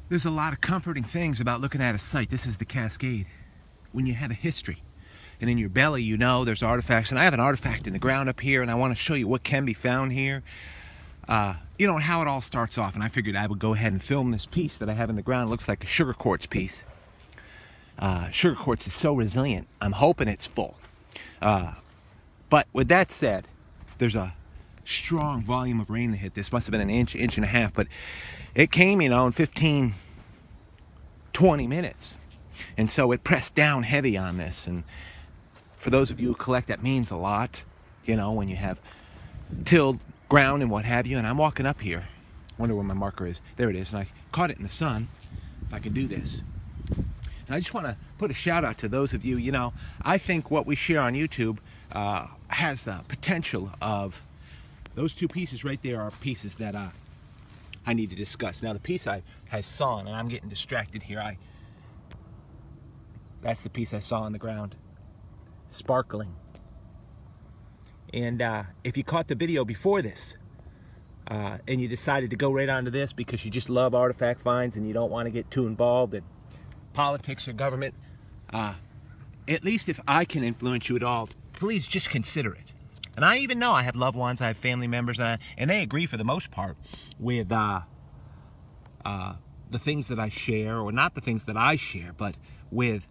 There's a lot of comforting things about looking at a site. This is the Cascade. When you have a history, and in your belly you know there's artifacts, and I have an artifact in the ground up here, and I want to show you what can be found here. You know, how it all starts off, and I figured I would go ahead and film this piece that I have in the ground. It looks like a sugar quartz piece. Sugar quartz is so resilient. I'm hoping it's full. But with that said, there's a strong volume of rain that hit this. Must have been an inch and a half, but it came, you know, in 15, 20 minutes. And so it pressed down heavy on this. And for those of you who collect, that means a lot, you know, when you have tilled ground and what have you. And I'm walking up here. Wonder where my marker is. There it is. And I caught it in the sun. If I can do this. And I just want to put a shout out to those of you, you know, I think what we share on YouTube has the potential of, those two pieces right there are pieces that I need to discuss. Now the piece I saw, and I'm getting distracted here, that's the piece I saw on the ground, sparkling. And if you caught the video before this, and you decided to go right onto this because you just love artifact finds and you don't want to get too involved in politics or government, at least if I can influence you at all, please just consider it. And I even know I have loved ones, I have family members, and they agree for the most part with the things that I share, or not the things that I share, but with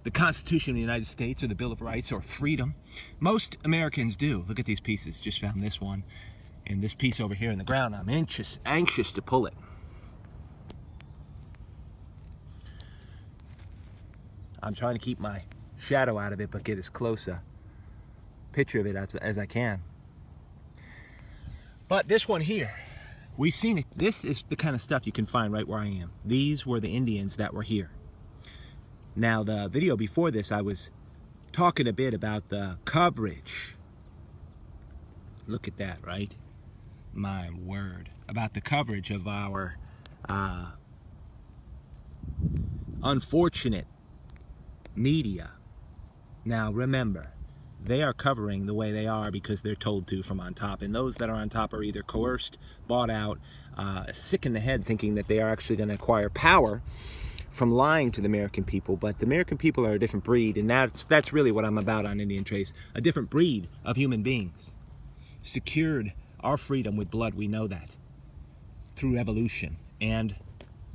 the Constitution of the United States or the Bill of Rights or freedom. Most Americans do. Look at these pieces. Just found this one and this piece over here in the ground. I'm anxious to pull it. I'm trying to keep my shadow out of it, but get as close a picture of it as I can. But this one here, we've seen it. This is the kind of stuff you can find right where I am. These were the Indians that were here. Now the video before this, I was talking a bit about the coverage. Look at that, right? My word. About the coverage of our unfortunate media. Now remember, they are covering the way they are because they're told to from on top. And those that are on top are either coerced, bought out, sick in the head thinking that they are actually going to acquire power from lying to the American people. But the American people are a different breed, and that's really what I'm about on Indian Trace. A different breed of human beings. Secured our freedom with blood, we know that. Through evolution. And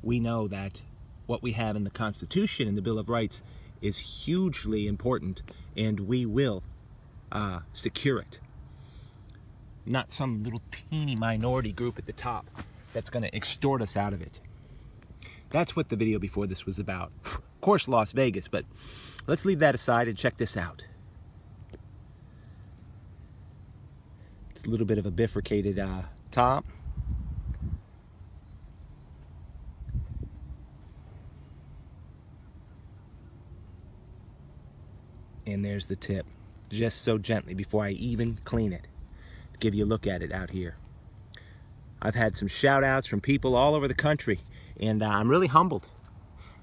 we know that what we have in the Constitution and the Bill of Rights is hugely important, and we will secure it. Not some little teeny minority group at the top that's going to extort us out of it. That's what the video before this was about. Of course, Las Vegas, but let's leave that aside and check this out. It's a little bit of a bifurcated top. And there's the tip, just so gently before I even clean it. Give you a look at it out here. I've had some shout outs from people all over the country, and I'm really humbled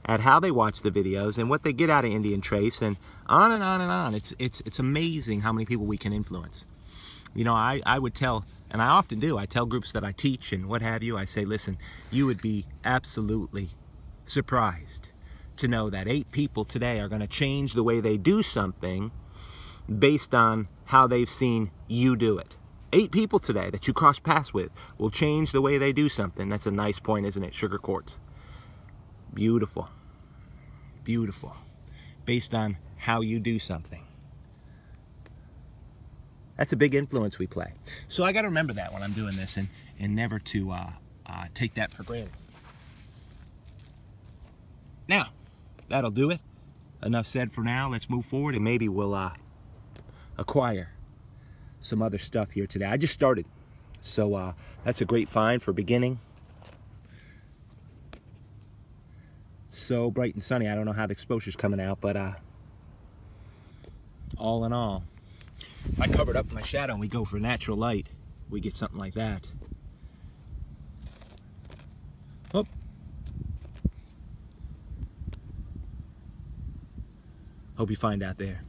at how they watch the videos and what they get out of Indian Trace, and on and on and on. It's amazing how many people we can influence. You know, I would tell, and I often do, I tell groups that I teach and what have you, I say, listen, you would be absolutely surprised to know that 8 people today are going to change the way they do something based on how they've seen you do it. 8 people today that you cross paths with will change the way they do something. That's a nice point, isn't it? Sugar quartz. Beautiful. Beautiful. Based on how you do something. That's a big influence we play. So I got to remember that when I'm doing this, and never to take that for granted. Now, that'll do it. Enough said for now. Let's move forward, and maybe we'll acquire some other stuff here today. I just started, so that's a great find for beginning. So bright and sunny. I don't know how the exposure's coming out, but all in all, if I cover it up with my shadow and we go for natural light, we get something like that. Oh. Hope you find out there.